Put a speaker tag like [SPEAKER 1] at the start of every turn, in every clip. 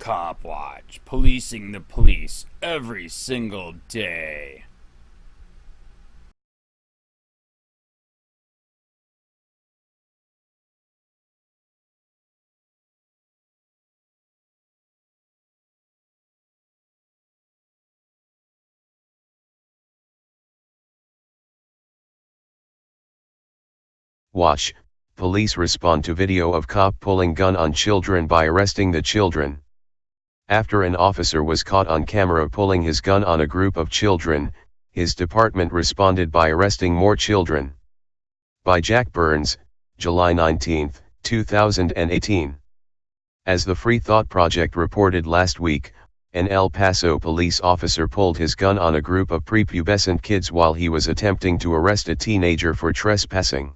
[SPEAKER 1] COPWATCH, policing the police every single day.
[SPEAKER 2] Watch, police respond to video of cop pulling gun on children by arresting the children. After an officer was caught on camera pulling his gun on a group of children, his department responded by arresting more children. By Jack Burns, July 19, 2018. As the Free Thought Project reported last week, an El Paso police officer pulled his gun on a group of prepubescent kids while he was attempting to arrest a teenager for trespassing.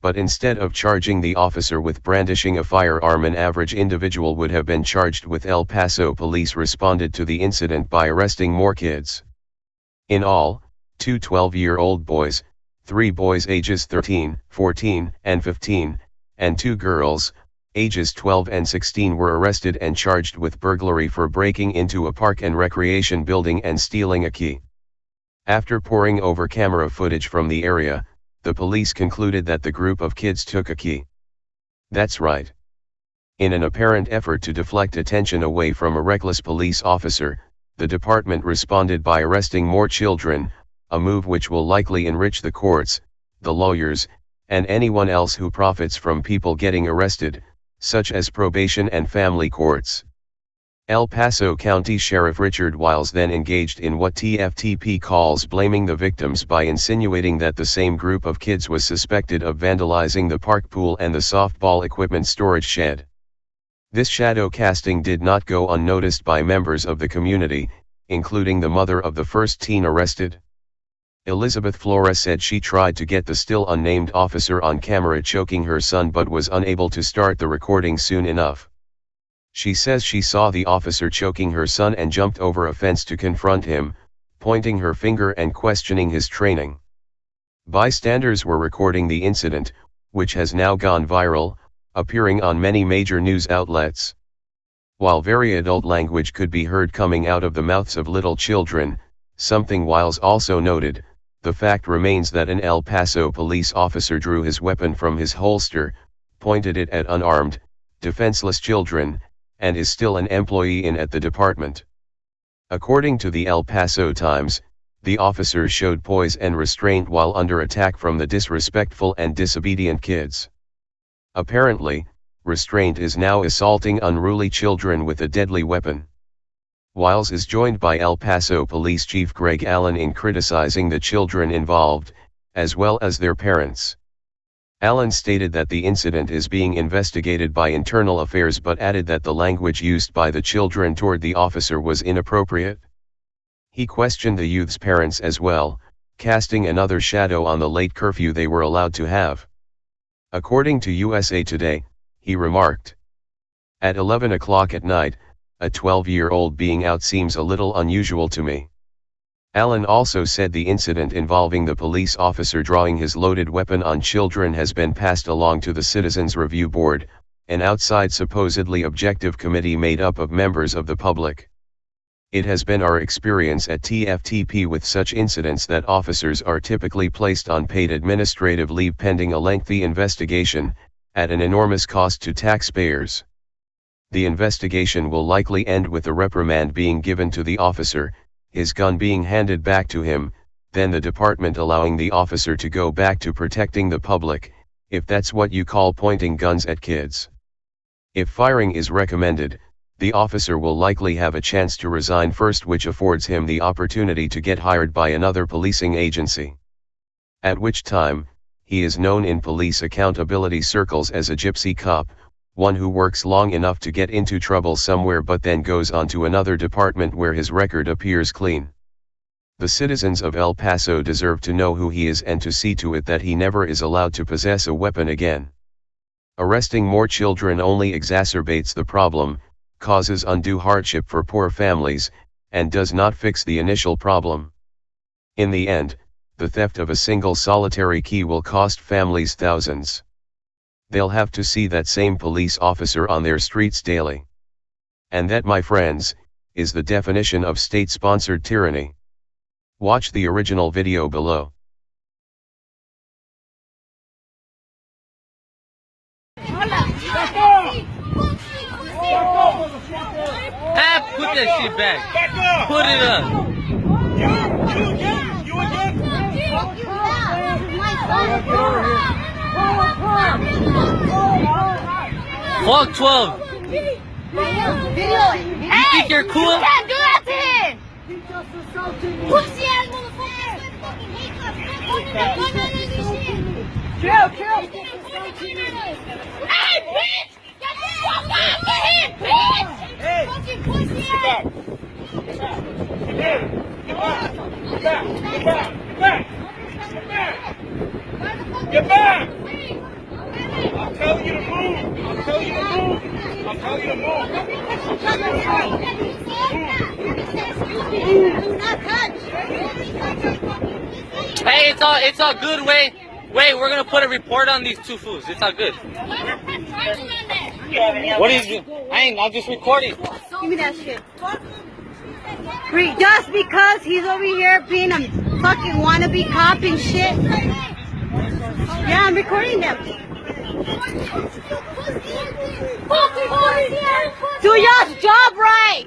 [SPEAKER 2] But instead of charging the officer with brandishing a firearm, an average individual would have been charged with. El Paso police responded to the incident by arresting more kids. In all, 2 12-year-old boys, 3 boys ages 13, 14, and 15, and 2 girls, ages 12 and 16 were arrested and charged with burglary for breaking into a park and recreation building and stealing a key. After poring over camera footage from the area, the police concluded that the group of kids took a key. That's right. In an apparent effort to deflect attention away from a reckless police officer, the department responded by arresting more children, a move which will likely enrich the courts, the lawyers, and anyone else who profits from people getting arrested, such as probation and family courts. El Paso County Sheriff Richard Wiles then engaged in what TFTP calls blaming the victims by insinuating that the same group of kids was suspected of vandalizing the park pool and the softball equipment storage shed. This shadow casting did not go unnoticed by members of the community, including the mother of the first teen arrested. Elizabeth Flores said she tried to get the still unnamed officer on camera choking her son but was unable to start the recording soon enough. She says she saw the officer choking her son and jumped over a fence to confront him, pointing her finger and questioning his training. Bystanders were recording the incident, which has now gone viral, appearing on many major news outlets. While very adult language could be heard coming out of the mouths of little children, something Wiles also noted, the fact remains that an El Paso police officer drew his weapon from his holster, pointed it at unarmed, defenseless children, and is still an employee at the department. According to the El Paso Times, the officer showed poise and restraint while under attack from the disrespectful and disobedient kids. Apparently, restraint is now assaulting unruly children with a deadly weapon. Wiles is joined by El Paso Police Chief Greg Allen in criticizing the children involved, as well as their parents. Allen stated that the incident is being investigated by Internal Affairs but added that the language used by the children toward the officer was inappropriate. He questioned the youth's parents as well, casting another shadow on the late curfew they were allowed to have. According to USA Today, he remarked, "At 11 o'clock at night, a 12-year-old being out seems a little unusual to me." Allen also said the incident involving the police officer drawing his loaded weapon on children has been passed along to the Citizens Review Board, an outside supposedly objective committee made up of members of the public. "It has been our experience at TFTP with such incidents that officers are typically placed on paid administrative leave pending a lengthy investigation, at an enormous cost to taxpayers. The investigation will likely end with a reprimand being given to the officer, his gun being handed back to him, then the department allowing the officer to go back to protecting the public, if that's what you call pointing guns at kids. If firing is recommended, the officer will likely have a chance to resign first, which affords him the opportunity to get hired by another policing agency. At which time, he is known in police accountability circles as a gypsy cop, one who works long enough to get into trouble somewhere but then goes on to another department where his record appears clean. The citizens of El Paso deserve to know who he is and to see to it that he never is allowed to possess a weapon again. Arresting more children only exacerbates the problem, causes undue hardship for poor families, and does not fix the initial problem. In the end, the theft of a single solitary key will cost families thousands. They'll have to see that same police officer on their streets daily. And that, my friends, is the definition of state-sponsored tyranny. Watch the original video below.
[SPEAKER 3] Put that shit back. Put it up. You again? Fuck 12. You think you're cool?
[SPEAKER 4] You can't do that to him. Pussy ass motherfucker. Chill. Hey, bitch! Get the fuck off of him, bitch! Hey! Fucking pussy ass! Get back! I'm telling you to move!
[SPEAKER 3] Hey, it's all good. Wait, we're gonna put a report on these two fools. It's all good. What is it? I'm just recording.
[SPEAKER 4] Give me that shit. Just because he's over here being a fucking wannabe cop and shit. Yeah, I'm recording them. Do your job right.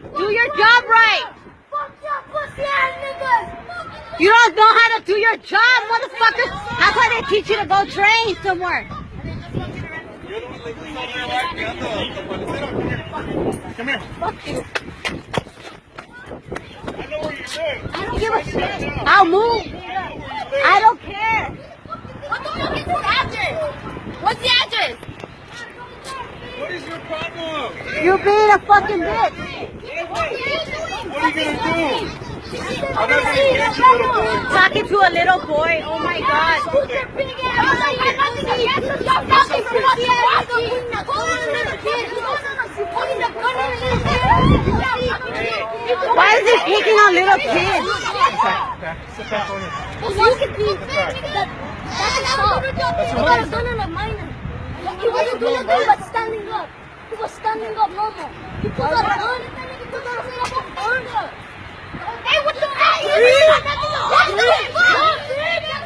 [SPEAKER 4] You don't know how to do your job, motherfucker. That's why they teach you to go train somewhere.
[SPEAKER 5] Come here.
[SPEAKER 4] Fuck you.
[SPEAKER 5] I know what you're doing.
[SPEAKER 4] I don't give a shit. I'll move. I don't care. What the fuck is his address? What's the address?
[SPEAKER 5] What is your problem?
[SPEAKER 4] You being a fucking bitch.
[SPEAKER 5] What are you gonna do? I'm not gonna get you, little boy.
[SPEAKER 4] Talking to a little boy. Oh my god. Why is he picking on little kids?
[SPEAKER 5] Sit back on it.
[SPEAKER 4] He got a gun on a minor. He wasn't doing nothing but standing up. He was standing up normal. He pulled out a gun and then he pulled out a gun. Hey, what the fuck?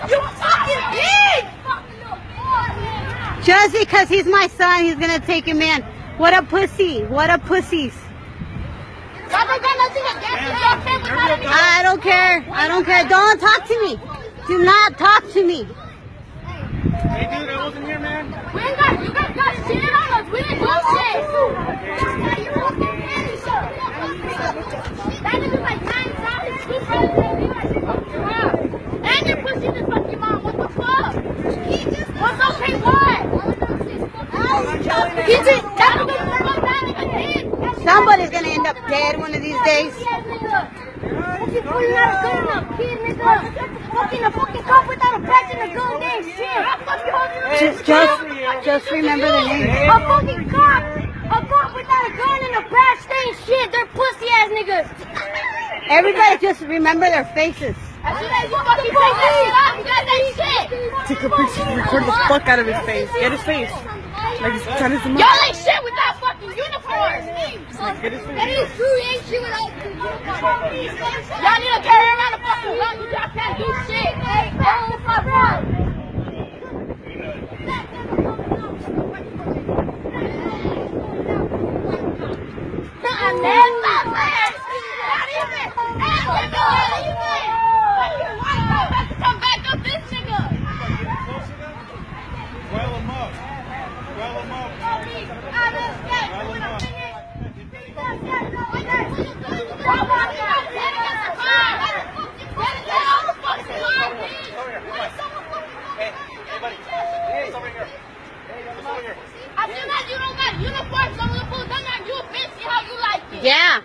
[SPEAKER 4] You fucking pig! Just because he's my son, he's gonna take him in. What a pussy. What a pussies. I don't care. Don't talk to me. Do not talk to me.
[SPEAKER 5] Hey, dude, I wasn't here, man.
[SPEAKER 4] You guys got shit on us. We didn't do shit. That nigga's like 9 sides. And you're pushing this fucking mom. What the fuck? What's okay, what? Somebody's gonna end up dead one of these days. A fucking cop without a badge and a gun, damn shit. Just remember the name. A fucking cop without a gun and a badge, they ain't shit. They're pussy ass niggas. Everybody just remember their faces. As soon as you fucking take that shit off, you guys ain't shit.
[SPEAKER 6] Take a picture, record the fuck out of his face. Get his face. Like he's trying to zoom
[SPEAKER 4] Y'all
[SPEAKER 6] out.
[SPEAKER 4] ain't shit without fucking uniforms.
[SPEAKER 6] Get his face.
[SPEAKER 4] That is true, you ain't shit without uniforms. Y'all need to carry around a fucking gun. Y'all can't do shit. Hey, the fuck wrong. Come back up this nigga.
[SPEAKER 5] Well him up.
[SPEAKER 4] As soon as you don't got uniforms on the food, then you a bitch. See how you like it. Yeah.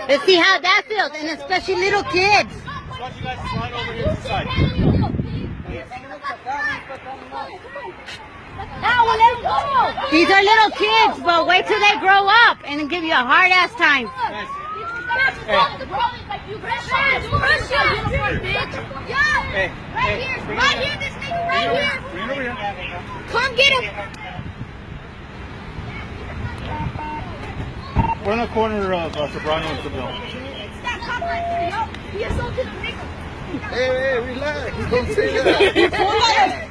[SPEAKER 4] Let's see how that feels, and especially little kids.
[SPEAKER 5] Why don't you guys slide over here to the side?
[SPEAKER 4] These are little kids, but wait till they grow up and give you a hard ass time. Right here, this nigga right here. Come get him.
[SPEAKER 5] We're on the corner of Sobrano and Seville.
[SPEAKER 4] That cop right there, yo. He assaulted a nigga.
[SPEAKER 5] Hey, relax. Don't say that.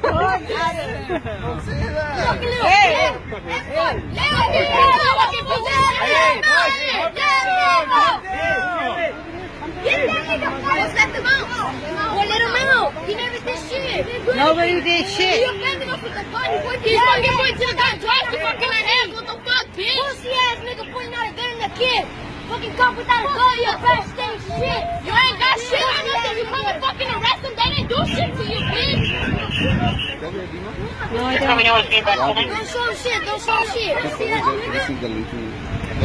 [SPEAKER 5] Don't say that.
[SPEAKER 4] Fucking little kid. Get that nigga first. Let them out. Well, let him out. He never did shit.
[SPEAKER 6] Nobody did shit.
[SPEAKER 4] He offended us with the gun. He's fucking pointing to the gun twice to fucking our hands. What the fuck, bitch? Pussy ass nigga pointing out a gun in the kid. Fucking cop without a gun, you trash thing shit. You ain't got shit on nothing. You come and fucking arrest them. They didn't do shit to you, bitch.
[SPEAKER 6] No, I don't.
[SPEAKER 4] Don't show shit. Don't show shit. See that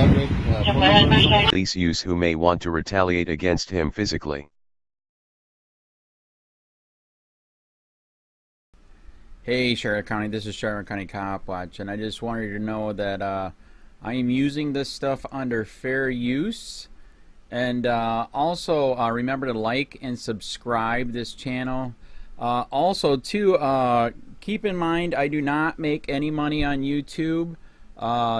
[SPEAKER 4] nigga?
[SPEAKER 2] Police use who may want to retaliate against him physically.
[SPEAKER 1] Hey Charlotte County, this is Charlotte County COPWATCH, and I just wanted you to know that I am using this stuff under fair use. And also remember to like and subscribe this channel. Also too, keep in mind I do not make any money on YouTube.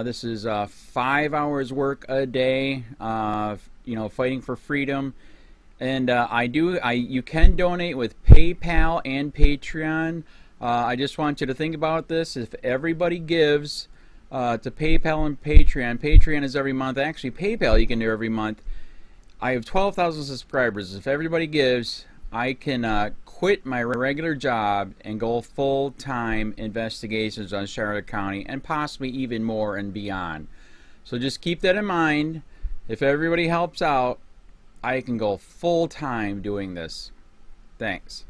[SPEAKER 1] This is 5 hours work a day, you know, fighting for freedom. And you can donate with PayPal and Patreon. I just want you to think about this. If everybody gives to PayPal and Patreon, Patreon is every month. Actually, PayPal you can do every month. I have 12,000 subscribers. If everybody gives, I can quit my regular job and go full-time investigations on Charlotte County and possibly even more and beyond. So just keep that in mind. If everybody helps out, I can go full-time doing this. Thanks.